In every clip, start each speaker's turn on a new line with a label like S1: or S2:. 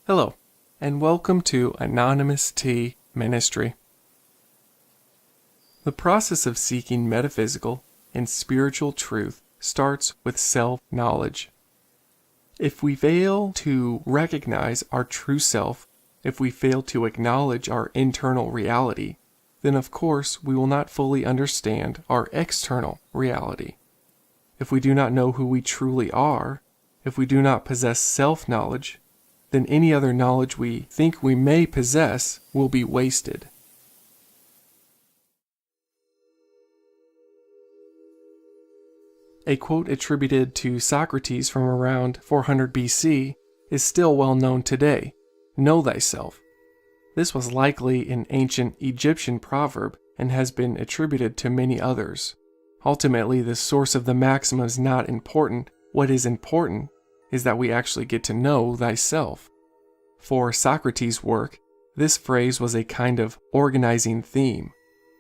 S1: Hello, and welcome to Anonymous Tea Ministry. The process of seeking metaphysical and spiritual truth starts with self-knowledge. If we fail to recognize our true self, if we fail to acknowledge our internal reality, then of course we will not fully understand our external reality. If we do not know who we truly are, if we do not possess self-knowledge, then any other knowledge we think we may possess will be wasted. A quote attributed to Socrates from around 400 BC is still well known today: "Know thyself." This was likely an ancient Egyptian proverb and has been attributed to many others. Ultimately, the source of the maxim is not important. What is important is that we actually get to know thyself. For Socrates' work, this phrase was a kind of organizing theme.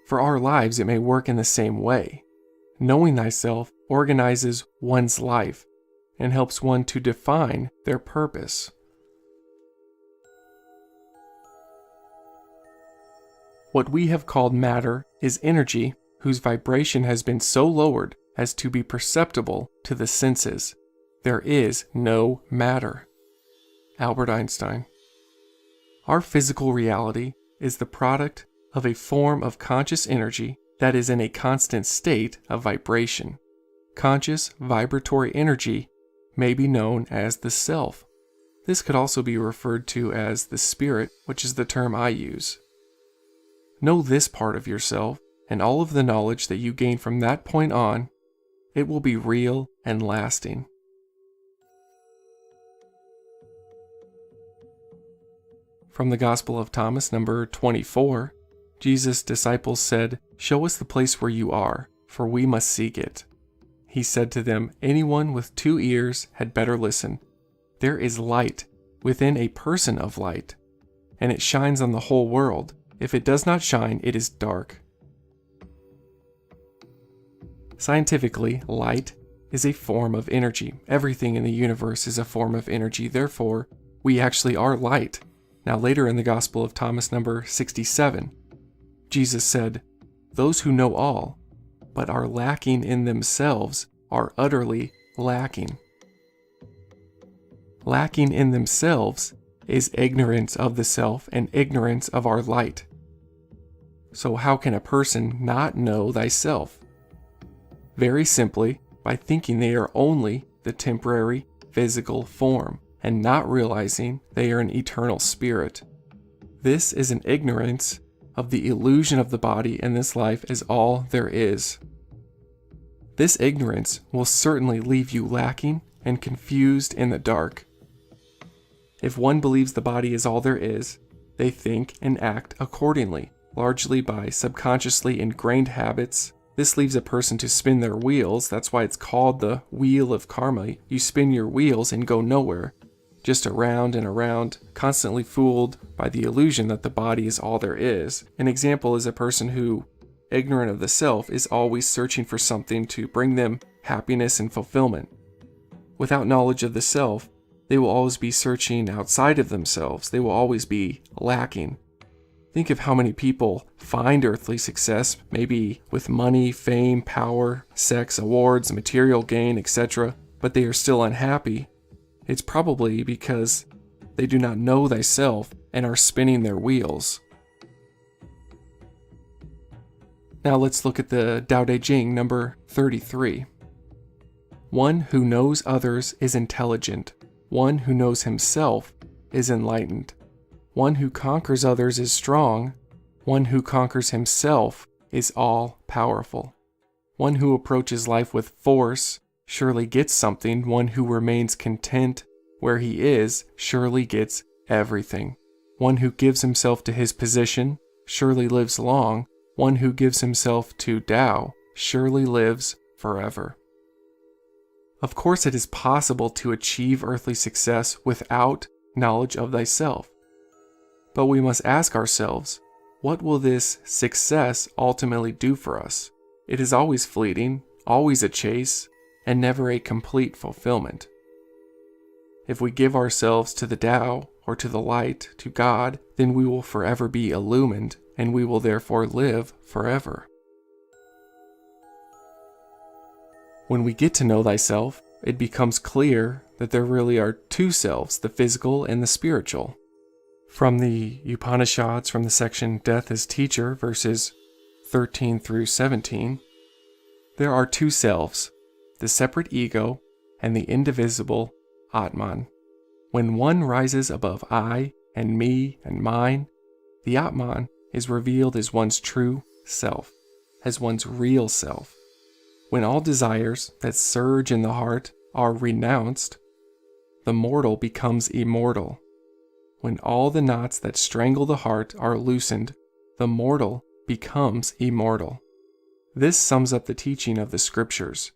S1: For our lives, it may work in the same way. Knowing thyself organizes one's life and helps one to define their purpose. What we have called matter is energy whose vibration has been so lowered as to be perceptible to the senses. There is no matter. Albert Einstein. Our physical reality is the product of a form of conscious energy that is in a constant state of vibration. Conscious vibratory energy may be known as the self. This could also be referred to as the spirit, which is the term I use. Know this part of yourself, and all of the knowledge that you gain from that point on, it will be real and lasting. From the Gospel of Thomas, number 24, Jesus' disciples said, "Show us the place where you are, for we must seek it." He said to them, "Anyone with 2 ears had better listen. There is light within a person of light, and it shines on the whole world. If it does not shine, it is dark." Scientifically, light is a form of energy. Everything in the universe is a form of energy. Therefore, we actually are light. Now later in the Gospel of Thomas, number 67, Jesus said, "Those who know all, but are lacking in themselves, are utterly lacking." Lacking in themselves is ignorance of the self and ignorance of our light. So how can a person not know thyself? Very simply, by thinking they are only the temporary physical form, and not realizing they are an eternal spirit. This is an ignorance of the illusion of the body in this life is all there is. This ignorance will certainly leave you lacking and confused in the dark. If one believes the body is all there is, they think and act accordingly, largely by subconsciously ingrained habits. This leaves a person to spin their wheels. That's why it's called the wheel of karma. You spin your wheels and go nowhere, just around and around, constantly fooled by the illusion that the body is all there is. An example is a person who, ignorant of the self, is always searching for something to bring them happiness and fulfillment. Without knowledge of the self, they will always be searching outside of themselves. They will always be lacking. Think of how many people find earthly success, maybe with money, fame, power, sex, awards, material gain, etc., but they are still unhappy. It's probably because they do not know thyself and are spinning their wheels. Now let's look at the Tao Te Ching, number 33. One who knows others is intelligent. One who knows himself is enlightened. One who conquers others is strong. One who conquers himself is all-powerful. One who approaches life with force surely gets something. One who remains content where he is surely gets everything. One who gives himself to his position surely lives long. One who gives himself to Tao surely lives forever. Of course, it is possible to achieve earthly success without knowledge of thyself. But we must ask ourselves, what will this success ultimately do for us? It is always fleeting, always a chase, and never a complete fulfillment. If we give ourselves to the Tao, or to the light, to God, then we will forever be illumined, and we will therefore live forever. When we get to know thyself, it becomes clear that there really are two selves, the physical and the spiritual. From the Upanishads, from the section Death as Teacher, verses 13 through 17, there are two selves, the separate ego and the indivisible Atman. When one rises above I and me and mine, the Atman is revealed as one's true self, as one's real self. When all desires that surge in the heart are renounced, the mortal becomes immortal. When all the knots that strangle the heart are loosened, the mortal becomes immortal. This sums up the teaching of the scriptures.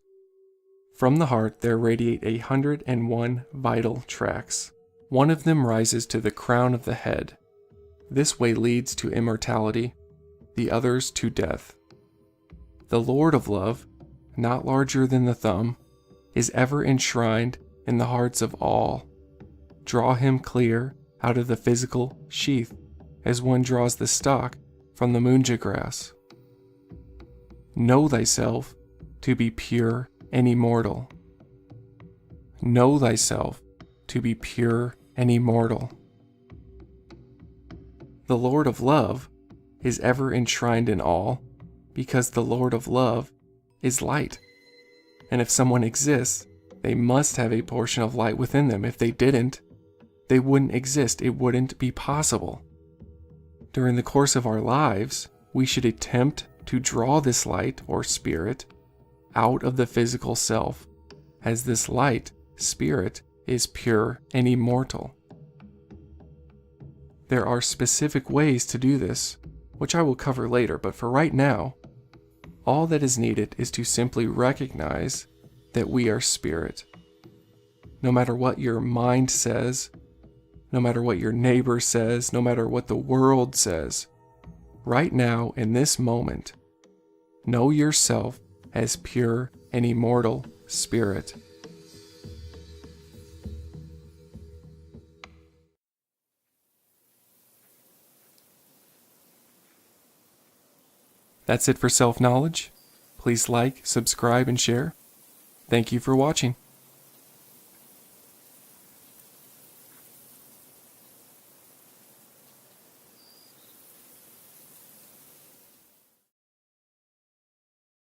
S1: From the heart there radiate 101 vital tracts. One of them rises to the crown of the head. This way leads to immortality, the others to death. The Lord of Love, not larger than the thumb, is ever enshrined in the hearts of all. Draw him clear out of the physical sheath, as one draws the stalk from the munja grass. Know thyself to be pure and immortal. Know thyself to be pure and immortal. The Lord of Love is ever enshrined in all, because the Lord of Love is light. And if someone exists, they must have a portion of light within them. If they didn't, they wouldn't exist. It wouldn't be possible. During the course of our lives, we should attempt to draw this light or spirit out of the physical self, as this light, spirit, is pure and immortal. There are specific ways to do this, which I will cover later, but for right now, all that is needed is to simply recognize that we are spirit. No matter what your mind says, no matter what your neighbor says, no matter what the world says, right now in this moment, know yourself as pure and immortal spirit. That's it for self-knowledge. Please like, subscribe, and share. Thank you for watching.